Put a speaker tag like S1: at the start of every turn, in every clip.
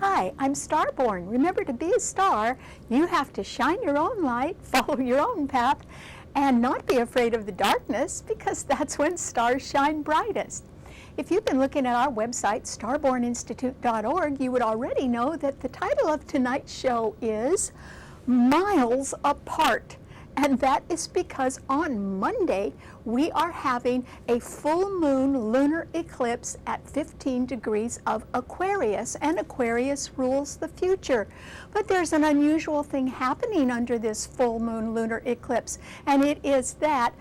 S1: Hi, I'm STARBORN. Remember, to be a star, you have to shine your own light, follow your own path, and not be afraid of the darkness, because that's when stars shine brightest. If you've been looking at our website, starborninstitute.org, you would already know that the title of tonight's show is Miles Apart. And that is because on Monday, we are having a full moon lunar eclipse at 15 degrees of Aquarius, and Aquarius rules the future. But there's an unusual thing happening under this full moon lunar eclipse, and it is that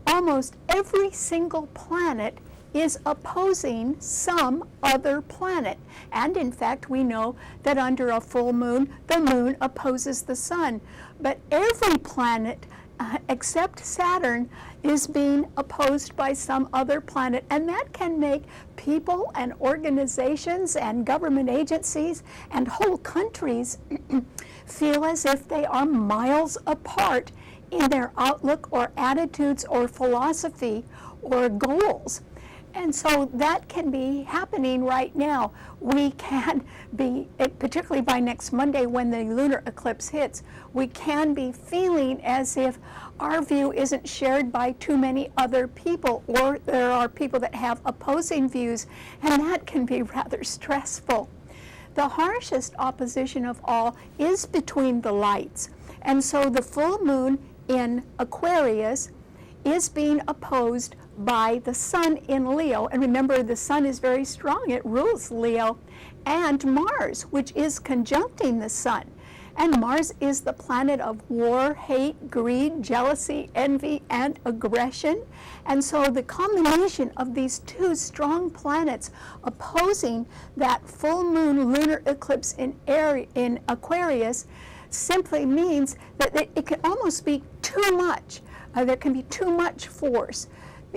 S1: almost every single planet is opposing some other planet. And in fact, we know that under a full moon, the moon opposes the sun. But every planet except Saturn is being opposed by some other planet, and that can make people and organizations and government agencies and whole countries feel as if they are miles apart in their outlook or attitudes or philosophy or goals. And so that can be happening right now. We can be, particularly by next Monday when the lunar eclipse hits, we can be feeling as if our view isn't shared by too many other people, or there are people that have opposing views, and that can be rather stressful. The harshest opposition of all is between the lights. And so the full moon in Aquarius is being opposed by the sun in Leo. And remember, the sun is very strong. It rules Leo. And Mars, which is conjuncting the sun. And Mars is the planet of war, hate, greed, jealousy, envy, and aggression. And so the combination of these two strong planets opposing that full moon lunar eclipse in Aquarius simply means that it can almost be too much. There can be too much force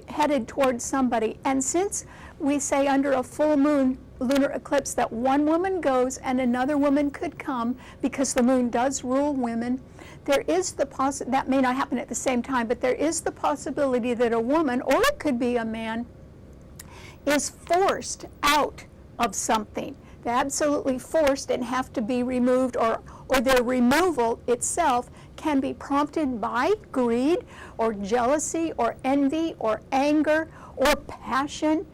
S1: headed towards somebody. And since we say under a full moon lunar eclipse that one woman goes and another woman could come, because the moon does rule women, there is the that may not happen at the same time, but there is the possibility that a woman, or it could be a man, is forced out of something. They're absolutely forced and have to be removed, or their removal itself can be prompted by greed or jealousy or envy or anger or passion.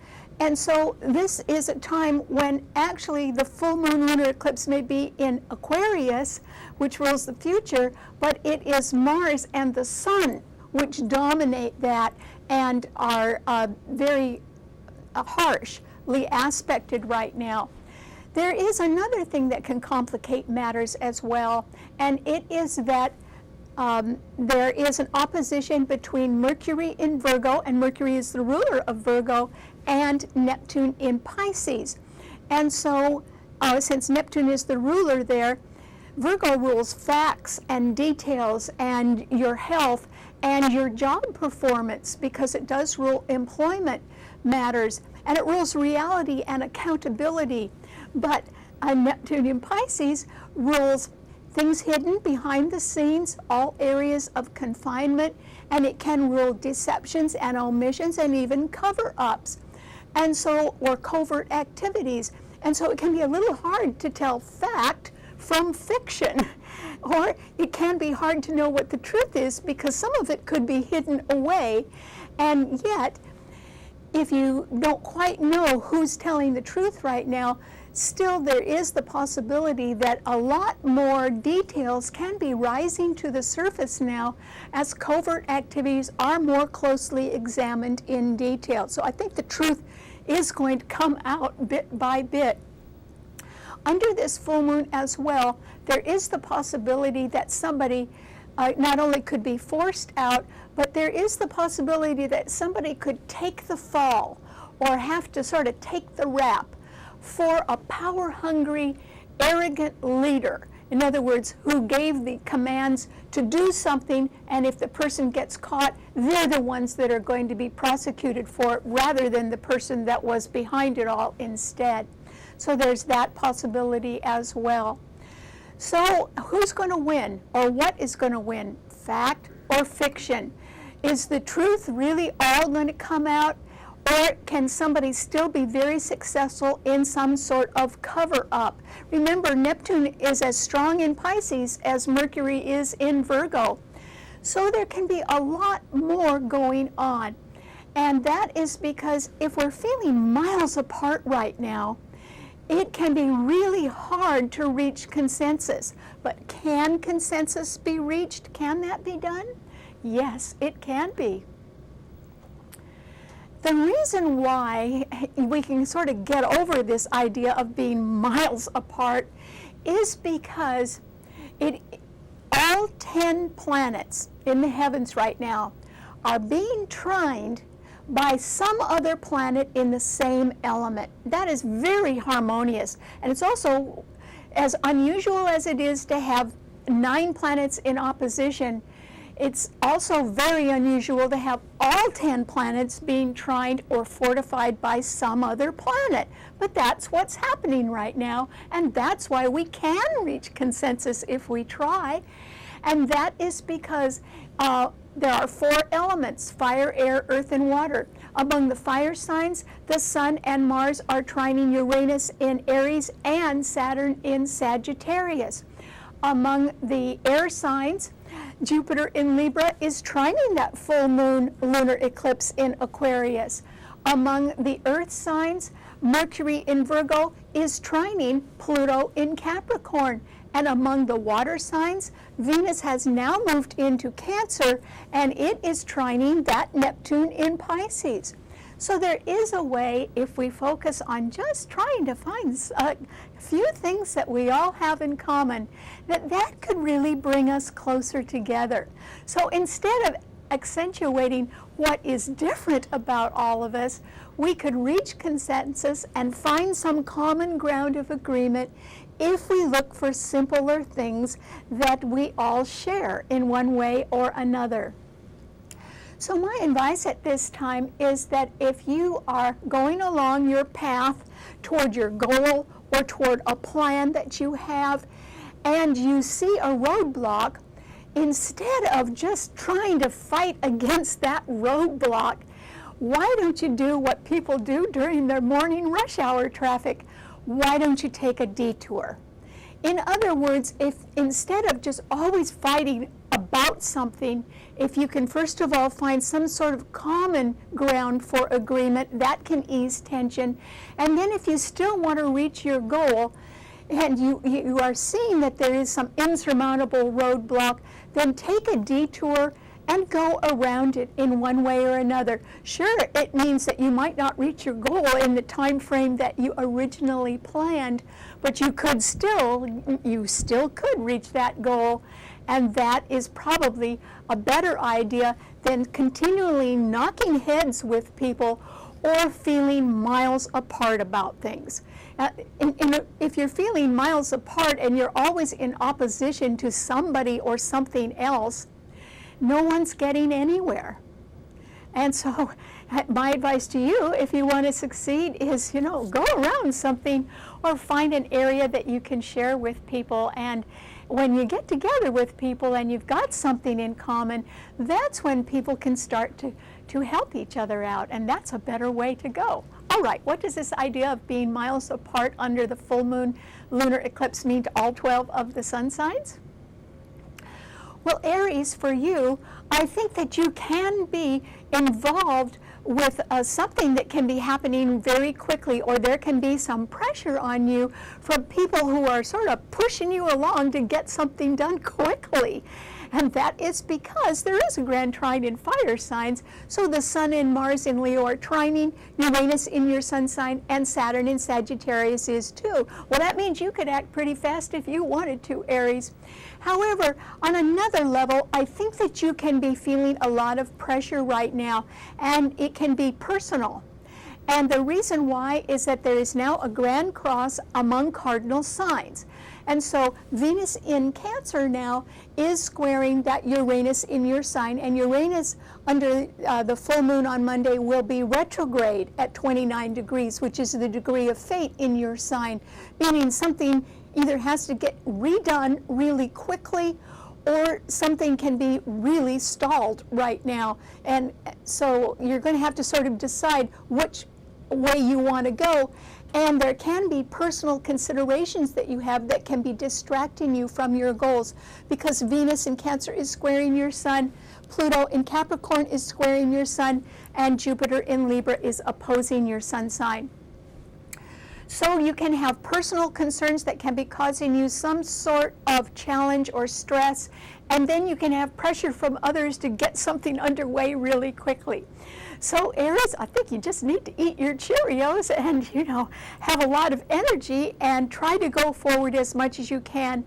S1: And so this is a time when actually the full moon lunar eclipse may be in Aquarius, which rules the future, but it is Mars and the sun which dominate that and are very harshly aspected right now. There is another thing that can complicate matters as well, and it is that there is an opposition between Mercury in Virgo, and Mercury is the ruler of Virgo, and Neptune in Pisces. And so, since Neptune is the ruler there, Virgo rules facts and details and your health and your job performance, because it does rule employment matters, and it rules reality and accountability. But Neptune in Pisces rules things hidden behind the scenes, all areas of confinement, and it can rule deceptions and omissions and even cover-ups, and so, or covert activities. And so it can be a little hard to tell fact from fiction, or it can be hard to know what the truth is, because some of it could be hidden away. And yet, if you don't quite know who's telling the truth right now, still there is the possibility that a lot more details can be rising to the surface now as covert activities are more closely examined in detail. So I think the truth is going to come out bit by bit. Under this full moon as well, there is the possibility that somebody not only could be forced out, but there is the possibility that somebody could take the fall or have to sort of take the rap for a power-hungry, arrogant leader. In other words, who gave the commands to do something, and if the person gets caught, they're the ones that are going to be prosecuted for it, rather than the person that was behind it all instead. So there's that possibility as well. So who's going to win, or what is going to win, fact or fiction? Is the truth really all going to come out, Or can somebody still be very successful in some sort of cover-up? Remember, Neptune is as strong in Pisces as Mercury is in Virgo. So there can be a lot more going on. And that is because if we're feeling miles apart right now, it can be really hard to reach consensus. But can consensus be reached? Can that be done? Yes, it can be. The reason why we can sort of get over this idea of being miles apart is because all 10 planets in the heavens right now are being trined by some other planet in the same element. That is very harmonious. And it's also, as unusual as it is to have 9 planets in opposition, it's also very unusual to have all 10 planets being trined or fortified by some other planet. But that's what's happening right now, and that's why we can reach consensus if we try. And that is because there are 4 elements: fire, air, earth, and water. Among the fire signs, the Sun and Mars are trining Uranus in Aries and Saturn in Sagittarius. Among the air signs, Jupiter in Libra is trining that full moon lunar eclipse in Aquarius. Among the earth signs, Mercury in Virgo is trining Pluto in Capricorn. And among the water signs, Venus has now moved into Cancer, and it is trining that Neptune in Pisces. So there is a way, if we focus on just trying to find a few things that we all have in common, that could really bring us closer together. So instead of accentuating what is different about all of us, we could reach consensus and find some common ground of agreement if we look for simpler things that we all share in one way or another. So my advice at this time is that if you are going along your path toward your goal or toward a plan that you have, and you see a roadblock, instead of just trying to fight against that roadblock, why don't you do what people do during their morning rush hour traffic? Why don't you take a detour? In other words, if instead of just always fighting about something, if you can first of all find some sort of common ground for agreement, that can ease tension. And then if you still want to reach your goal, and you are seeing that there is some insurmountable roadblock, then take a detour and go around it in one way or another. Sure, it means that you might not reach your goal in the time frame that you originally planned, but you still could reach that goal, and that is probably a better idea than continually knocking heads with people or feeling miles apart about things. If you're feeling miles apart and you're always in opposition to somebody or something else, no one's getting anywhere. And so my advice to you, if you want to succeed, is, go around something or find an area that you can share with people. And when you get together with people and you've got something in common, that's when people can start to help each other out, and that's a better way to go. All right, what does this idea of being miles apart under the full moon lunar eclipse mean to all 12 of the sun signs? Well, Aries, for you, I think that you can be involved with something that can be happening very quickly, or there can be some pressure on you from people who are sort of pushing you along to get something done quickly. And that is because there is a grand trine in fire signs. So the Sun and Mars in Leo are trining, Uranus in your sun sign, and Saturn in Sagittarius is too. Well, that means you could act pretty fast if you wanted to, Aries. However, on another level, I think that you can be feeling a lot of pressure right now, and it can be personal. And the reason why is that there is now a grand cross among cardinal signs. And so Venus in Cancer now is squaring that Uranus in your sign, and Uranus under the full moon on Monday will be retrograde at 29 degrees, which is the degree of fate in your sign, meaning something either has to get redone really quickly, or something can be really stalled right now. And so you're going to have to sort of decide which way you want to go. And there can be personal considerations that you have that can be distracting you from your goals, because Venus in Cancer is squaring your Sun, Pluto in Capricorn is squaring your Sun, and Jupiter in Libra is opposing your Sun sign. So you can have personal concerns that can be causing you some sort of challenge or stress, and then you can have pressure from others to get something underway really quickly. So Aries, I think you just need to eat your Cheerios and, you know, have a lot of energy and try to go forward as much as you can.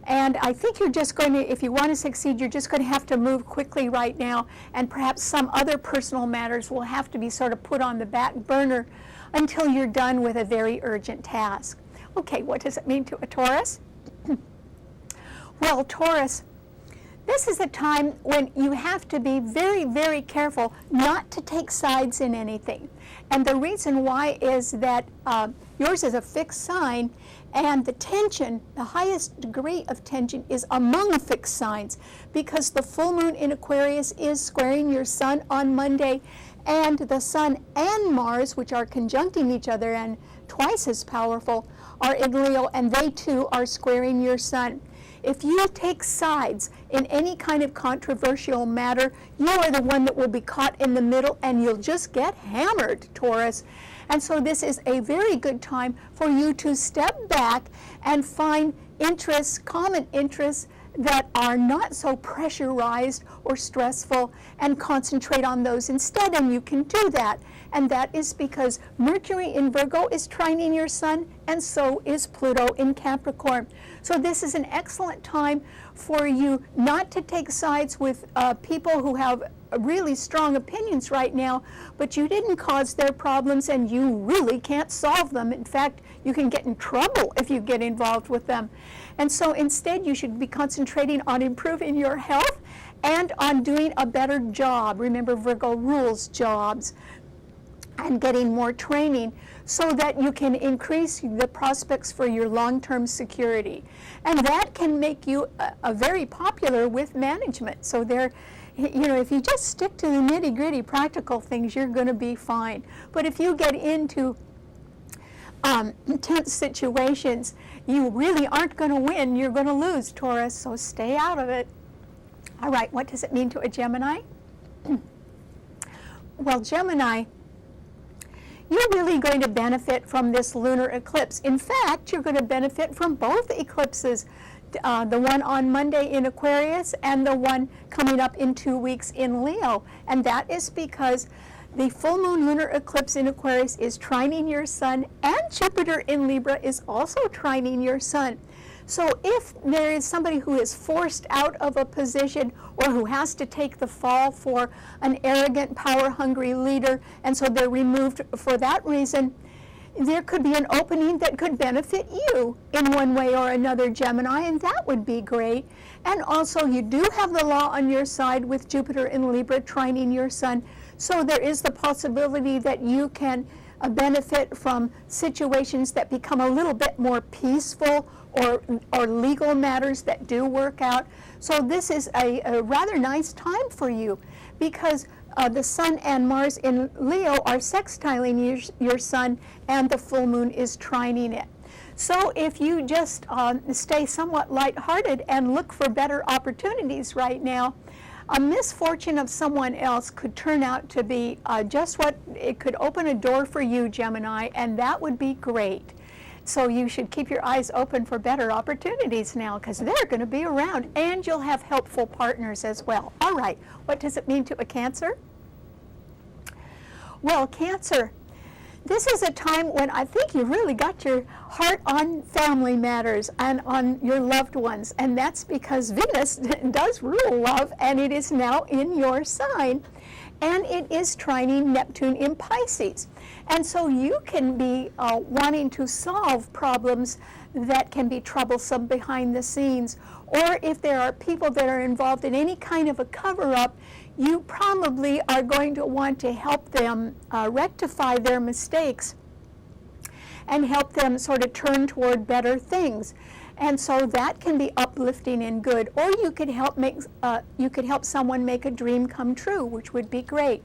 S1: And I think you're just going to, if you want to succeed, you're just going to have to move quickly right now, and perhaps some other personal matters will have to be sort of put on the back burner until you're done with a very urgent task. Okay, what does it mean to a Taurus? Well, Taurus, this is a time when you have to be very, very careful not to take sides in anything. And the reason why is that yours is a fixed sign, and the tension, the highest degree of tension, is among fixed signs, because the full moon in Aquarius is squaring your Sun on Monday, and the Sun and Mars, which are conjuncting each other and twice as powerful, are in Leo, and they too are squaring your Sun. If you take sides in any kind of controversial matter, you are the one that will be caught in the middle, and you'll just get hammered, Taurus. And so this is a very good time for you to step back and find interests, common interests, that are not so pressurized or stressful, and concentrate on those instead. And you can do that. And that is because Mercury in Virgo is trining your Sun, and so is Pluto in Capricorn. So this is an excellent time for you not to take sides with people who have really strong opinions right now, but you didn't cause their problems and you really can't solve them. In fact, you can get in trouble if you get involved with them. And so instead you should be concentrating on improving your health and on doing a better job. Remember, Virgo rules jobs, and getting more training so that you can increase the prospects for your long-term security. And that can make you a very popular with management. So there, you know, if you just stick to the nitty-gritty practical things, you're going to be fine. But if you get into tense situations, you really aren't going to win. You're going to lose, Taurus, so stay out of it. All right, what does it mean to a Gemini? Well, Gemini, you're really going to benefit from this lunar eclipse. In fact, you're going to benefit from both eclipses, the one on Monday in Aquarius and the one coming up in 2 weeks in Leo. And that is because the full moon lunar eclipse in Aquarius is trining your Sun, and Jupiter in Libra is also trining your Sun. So if there is somebody who is forced out of a position or who has to take the fall for an arrogant, power-hungry leader, and so they're removed for that reason, there could be an opening that could benefit you in one way or another, Gemini, and that would be great. And also, you do have the law on your side with Jupiter in Libra trining your Sun, so there is the possibility that you can benefit from situations that become a little bit more peaceful, or legal matters that do work out. So this is a rather nice time for you, because the Sun and Mars in Leo are sextiling your Sun, and the full moon is trining it. So if you just stay somewhat lighthearted and look for better opportunities right now, a misfortune of someone else could turn out to be just what it could open a door for you, Gemini, and that would be great. So you should keep your eyes open for better opportunities now, because they're going to be around, and you'll have helpful partners as well. All right, what does it mean to a Cancer? Well, Cancer, this is a time when I think you really got your heart on family matters and on your loved ones, and that's because Venus does rule love, and it is now in your sign, and it is trining Neptune in Pisces. And so you can be wanting to solve problems that can be troublesome behind the scenes, or if there are people that are involved in any kind of a cover-up, you probably are going to want to help them rectify their mistakes and help them sort of turn toward better things. And so that can be uplifting and good. Or you could help someone make a dream come true, which would be great.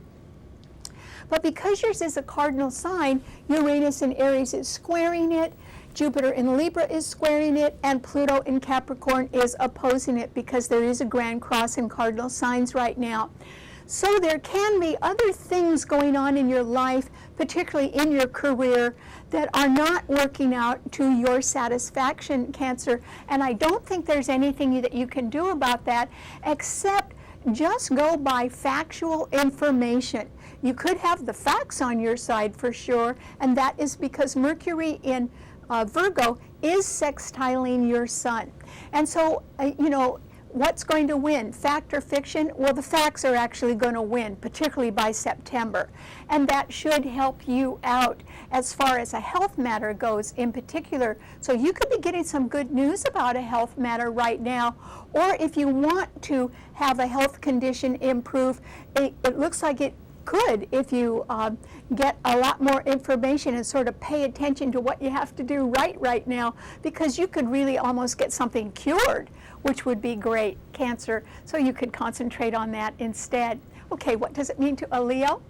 S1: But because yours is a cardinal sign, Uranus in Aries is squaring it, Jupiter in Libra is squaring it, and Pluto in Capricorn is opposing it, because there is a grand cross in cardinal signs right now. So there can be other things going on in your life, particularly in your career, that are not working out to your satisfaction, Cancer. And I don't think there's anything that you can do about that, except just go by factual information. You could have the facts on your side for sure, and that is because Mercury in Virgo is sextiling your sun. And so, what's going to win, fact or fiction? Well, the facts are actually going to win, particularly by September. And that should help you out as far as a health matter goes in particular. So you could be getting some good news about a health matter right now. Or if you want to have a health condition improve, it looks like it could if you get a lot more information and sort of pay attention to what you have to do right now, because you could really almost get something cured, which would be great, Cancer. So you could concentrate on that instead. Okay, what does it mean to a Leo?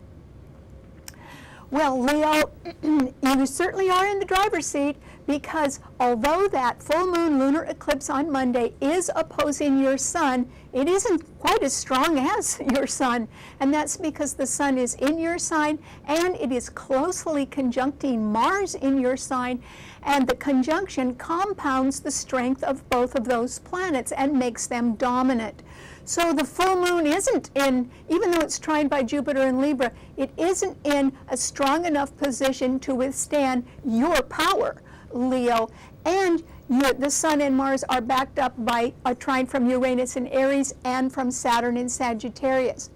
S1: Well, Leo, you certainly are in the driver's seat, because although that full moon lunar eclipse on Monday is opposing your sun, it isn't quite as strong as your sun. And that's because the sun is in your sign and it is closely conjuncting Mars in your sign. And the conjunction compounds the strength of both of those planets and makes them dominant. So the full moon isn't in, even though it's trined by Jupiter in Libra, it isn't in a strong enough position to withstand your power, Leo. And the Sun and Mars are backed up by a trine from Uranus in Aries and from Saturn in Sagittarius.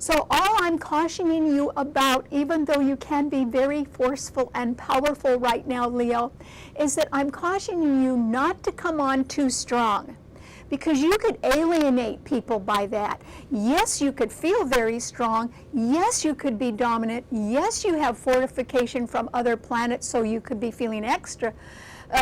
S1: So all I'm cautioning you about, even though you can be very forceful and powerful right now, Leo, is that I'm cautioning you not to come on too strong, because you could alienate people by that. Yes, you could feel very strong. Yes, you could be dominant. Yes, you have fortification from other planets, so you could be feeling extra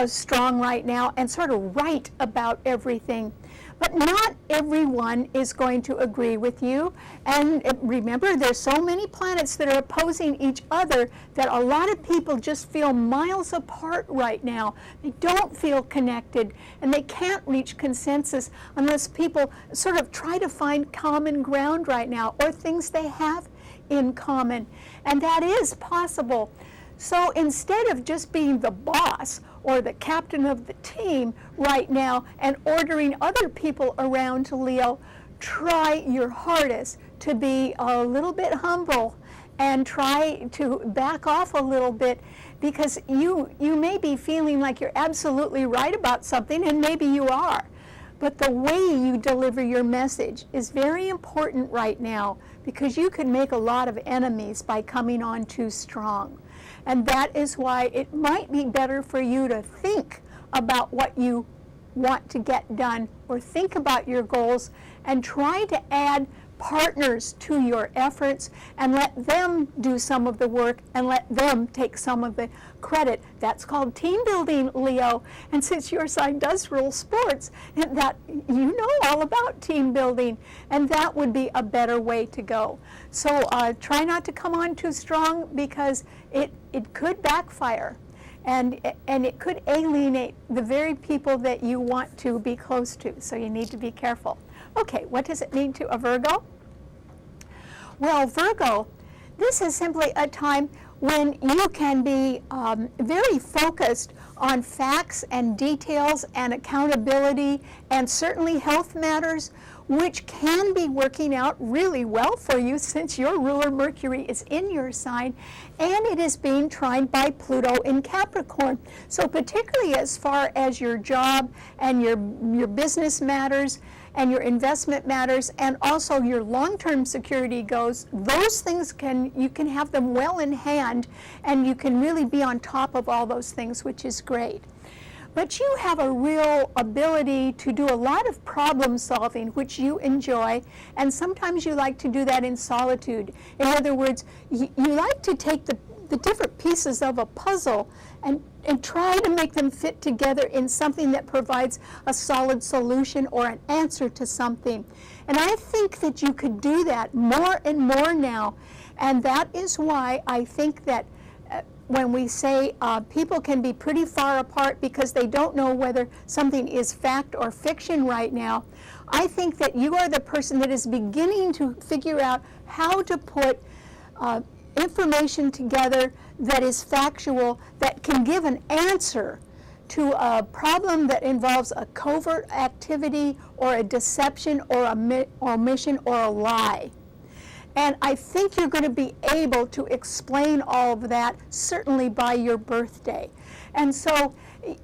S1: strong right now and sort of right about everything. But not everyone is going to agree with you. And remember, there's so many planets that are opposing each other that a lot of people just feel miles apart right now. They don't feel connected, and they can't reach consensus unless people sort of try to find common ground right now, or things they have in common. And that is possible. So instead of just being the boss or the captain of the team right now and ordering other people around to Leo, try your hardest to be a little bit humble and try to back off a little bit, because you may be feeling like you're absolutely right about something, and maybe you are. But the way you deliver your message is very important right now, because you can make a lot of enemies by coming on too strong. And that is why it might be better for you to think about what you want to get done, or think about your goals, and try to add partners to your efforts and let them do some of the work and let them take some of the credit. That's called team building, Leo. And since your sign does rule sports, that you know all about team building, and that would be a better way to go. So try not to come on too strong, because it could backfire, and it could alienate the very people that you want to be close to. So you need to be careful. Okay, what does it mean to a Virgo? Well, Virgo, this is simply a time when you can be very focused on facts and details and accountability, and certainly health matters, which can be working out really well for you since your ruler Mercury is in your sign and it is being trined by Pluto in Capricorn. So particularly as far as your job and your business matters and your investment matters, and also your long-term security goes, those things you can have them well in hand, and you can really be on top of all those things, which is great. But you have a real ability to do a lot of problem solving, which you enjoy, and sometimes you like to do that in solitude. In other words, you like to take the the different pieces of a puzzle and try to make them fit together in something that provides a solid solution or an answer to something. And I think that you could do that more and more now. And that is why I think that when we say people can be pretty far apart because they don't know whether something is fact or fiction right now, I think that you are the person that is beginning to figure out how to put information together that is factual, that can give an answer to a problem that involves a covert activity or a deception or a omission or a lie. And I think you're going to be able to explain all of that, certainly by your birthday. And so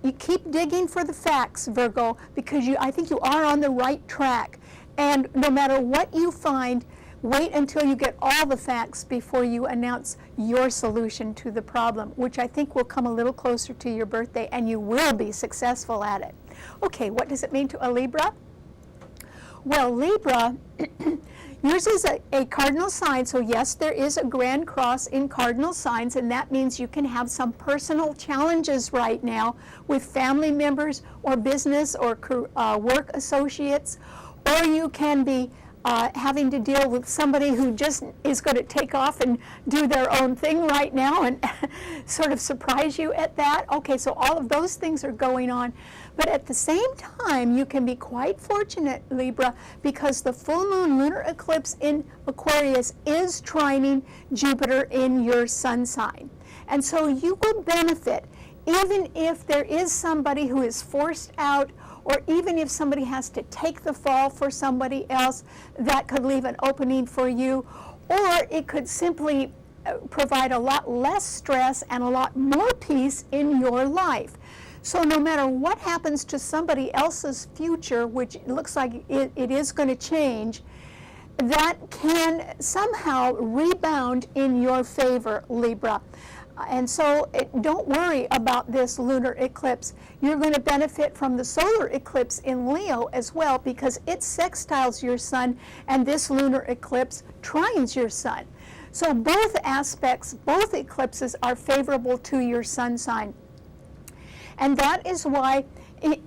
S1: you keep digging for the facts, Virgo, because I think you are on the right track. And no matter what you find, wait until you get all the facts before you announce your solution to the problem, which I think will come a little closer to your birthday, and you will be successful at it. Okay, what does it mean to a Libra? Well, Libra, yours is a cardinal sign, so yes, there is a grand cross in cardinal signs, and that means you can have some personal challenges right now with family members or business or work associates, or you can be having to deal with somebody who just is going to take off and do their own thing right now and sort of surprise you at that. Okay, so all of those things are going on. But at the same time, you can be quite fortunate, Libra, because the full moon lunar eclipse in Aquarius is trining Jupiter in your sun sign. And so you will benefit even if there is somebody who is forced out, or even if somebody has to take the fall for somebody else, that could leave an opening for you, or it could simply provide a lot less stress and a lot more peace in your life. So no matter what happens to somebody else's future, which looks like it is going to change, that can somehow rebound in your favor, Libra. And so don't worry about this lunar eclipse. You're going to benefit from the solar eclipse in Leo as well, because it sextiles your sun, and this lunar eclipse trines your sun. So both aspects, both eclipses are favorable to your sun sign. And that is why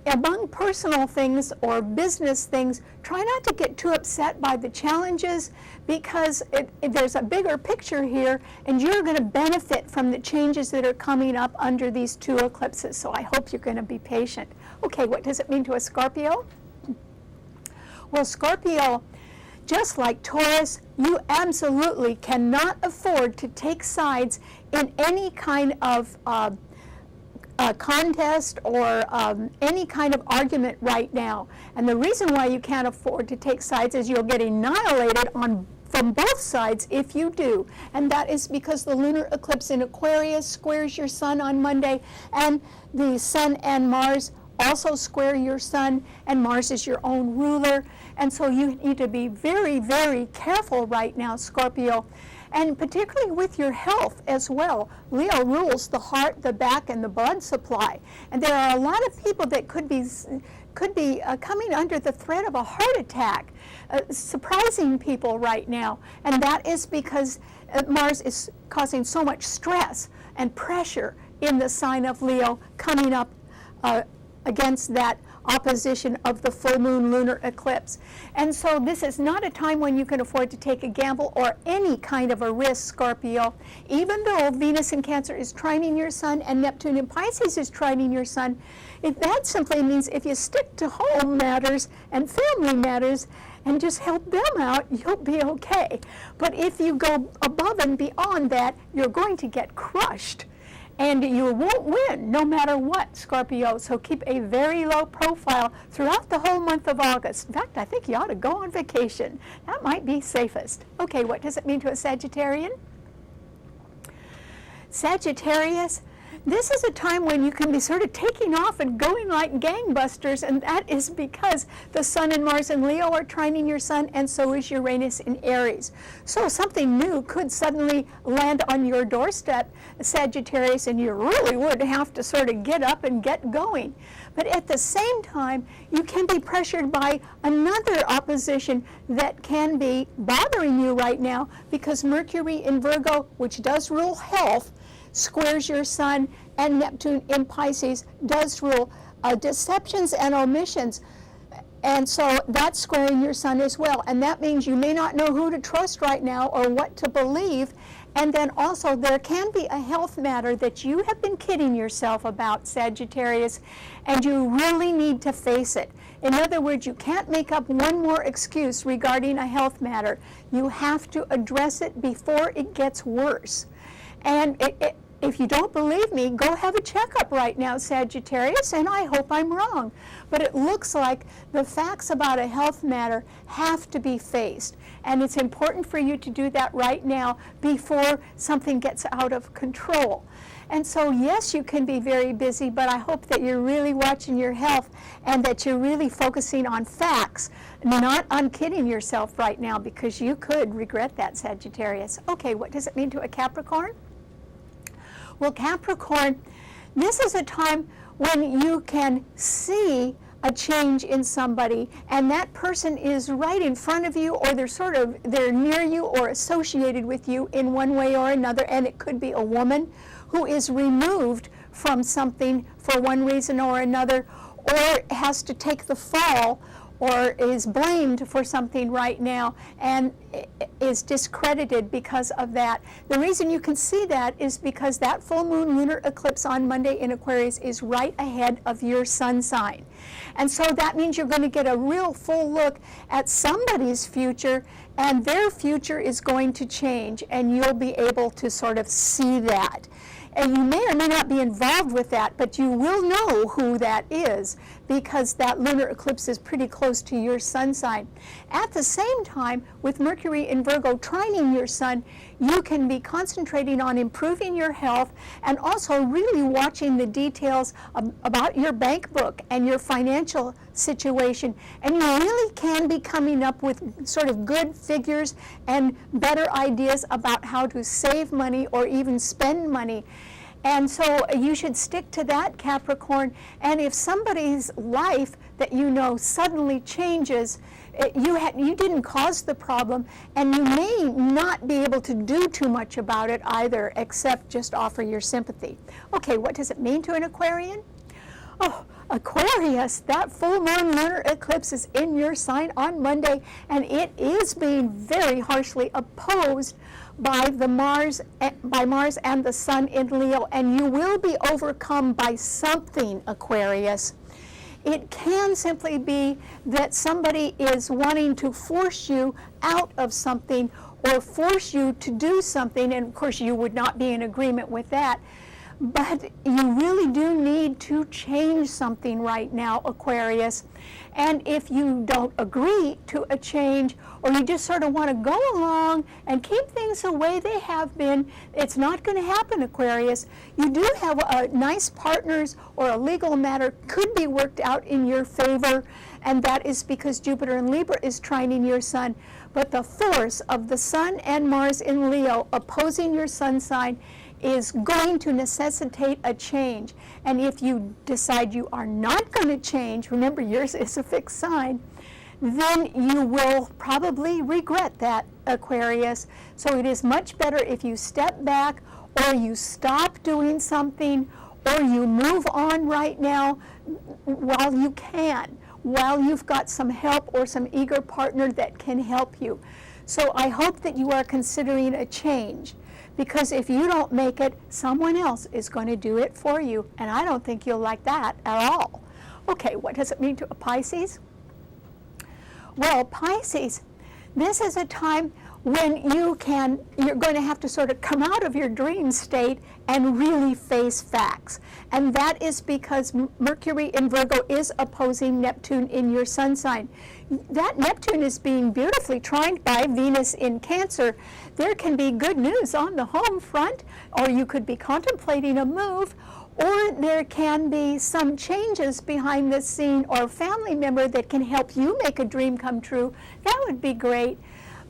S1: among personal things or business things, try not to get too upset by the challenges, because there's a bigger picture here, and you're going to benefit from the changes that are coming up under these two eclipses. So I hope you're going to be patient. Okay, what does it mean to a Scorpio? Well, Scorpio, just like Taurus, you absolutely cannot afford to take sides in any kind of contest or any kind of argument right now. And the reason why you can't afford to take sides is you'll get annihilated from both sides if you do. And that is because the lunar eclipse in Aquarius squares your sun on Monday, and the sun and Mars also square your sun, and Mars is your own ruler. And so you need to be very, very careful right now, Scorpio. And particularly with your health as well. Leo rules the heart, the back, and the blood supply. And there are a lot of people that could be coming under the threat of a heart attack, surprising people right now. And that is because Mars is causing so much stress and pressure in the sign of Leo, coming up against that opposition of the full moon lunar eclipse. And so this is not a time when you can afford to take a gamble or any kind of a risk, Scorpio. Even though Venus in Cancer is trining your sun and Neptune in Pisces is trining your sun, that simply means if you stick to home matters and family matters and just help them out, you'll be okay. But if you go above and beyond that, you're going to get crushed. And you won't win no matter what, Scorpio. So keep a very low profile throughout the whole month of August. In fact, I think you ought to go on vacation. That might be safest. Okay, what does it mean to a Sagittarian? Sagittarius, this is a time when you can be sort of taking off and going like gangbusters, and that is because the Sun and Mars in Leo are trining your sun, and so is Uranus in Aries. So something new could suddenly land on your doorstep, Sagittarius, and you really would have to sort of get up and get going. But at the same time, you can be pressured by another opposition that can be bothering you right now, because Mercury in Virgo, which does rule health, squares your sun, and Neptune in Pisces does rule deceptions and omissions. And so that's squaring your sun as well. And that means you may not know who to trust right now or what to believe. And then also there can be a health matter that you have been kidding yourself about, Sagittarius, and you really need to face it. In other words, you can't make up one more excuse regarding a health matter. You have to address it before it gets worse. And if you don't believe me, go have a checkup right now, Sagittarius, and I hope I'm wrong. But it looks like the facts about a health matter have to be faced. And it's important for you to do that right now before something gets out of control. And so, yes, you can be very busy, but I hope that you're really watching your health and that you're really focusing on facts, not on kidding yourself right now, because you could regret that, Sagittarius. Okay, what does it mean to a Capricorn? Well, Capricorn, this is a time when you can see a change in somebody, and that person is right in front of you, or they're near you or associated with you in one way or another, and it could be a woman who is removed from something for one reason or another, or has to take the fall, or is blamed for something right now and is discredited because of that. The reason you can see that is because that full moon lunar eclipse on Monday in Aquarius is right ahead of your sun sign. And so that means you're going to get a real full look at somebody's future, and their future is going to change, and you'll be able to sort of see that. And you may or may not be involved with that, but you will know who that is because that lunar eclipse is pretty close to your sun sign. At the same time, with Mercury in Virgo trining your sun, you can be concentrating on improving your health and also really watching the details about your bank book and your financial situation. And you really can be coming up with sort of good figures and better ideas about how to save money or even spend money. And so you should stick to that, Capricorn. And if somebody's life that you know suddenly changes, you didn't cause the problem, and you may not be able to do too much about it either, except just offer your sympathy. Okay, what does it mean to an Aquarian? Oh, Aquarius, that full moon lunar eclipse is in your sign on Monday, and it is being very harshly opposed by Mars and the Sun in Leo, and you will be overcome by something, Aquarius. It can simply be that somebody is wanting to force you out of something or force you to do something, and of course you would not be in agreement with that. But you really do need to change something right now, Aquarius. And if you don't agree to a change, or you just sort of want to go along and keep things the way they have been, it's not going to happen, Aquarius. You do have nice partners, or a legal matter could be worked out in your favor, and that is because Jupiter in Libra is trining your sun. But the force of the Sun and Mars in Leo opposing your sun sign is going to necessitate a change. And if you decide you are not going to change, remember yours is a fixed sign, then you will probably regret that, Aquarius. So it is much better if you step back, or you stop doing something, or you move on right now while you can, while you've got some help or some eager partner that can help you. So I hope that you are considering a change, because if you don't make it, someone else is going to do it for you, and I don't think you'll like that at all. Okay, what does it mean to a Pisces? Well, Pisces, this is a time when you're going to have to sort of come out of your dream state and really face facts. And that is because Mercury in Virgo is opposing Neptune in your sun sign. That Neptune is being beautifully trined by Venus in Cancer. There can be good news on the home front, or you could be contemplating a move, or there can be some changes behind the scene, or a family member that can help you make a dream come true. That would be great.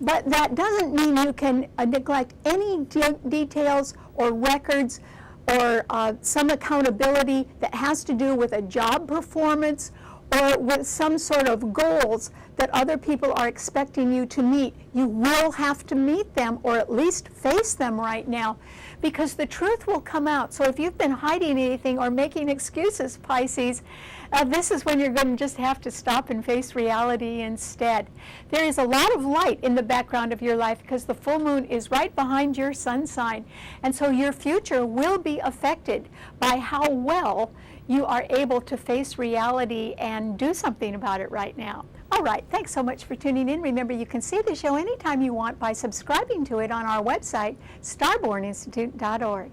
S1: But that doesn't mean you can neglect any details or records or some accountability that has to do with a job performance or with some sort of goals that other people are expecting you to meet. You will have to meet them, or at least face them right now, because the truth will come out. So if you've been hiding anything or making excuses, Pisces, this is when you're going to just have to stop and face reality instead. There is a lot of light in the background of your life because the full moon is right behind your sun sign. And so your future will be affected by how well you are able to face reality and do something about it right now. All right, thanks so much for tuning in. Remember, you can see the show anytime you want by subscribing to it on our website, starborninstitute.org.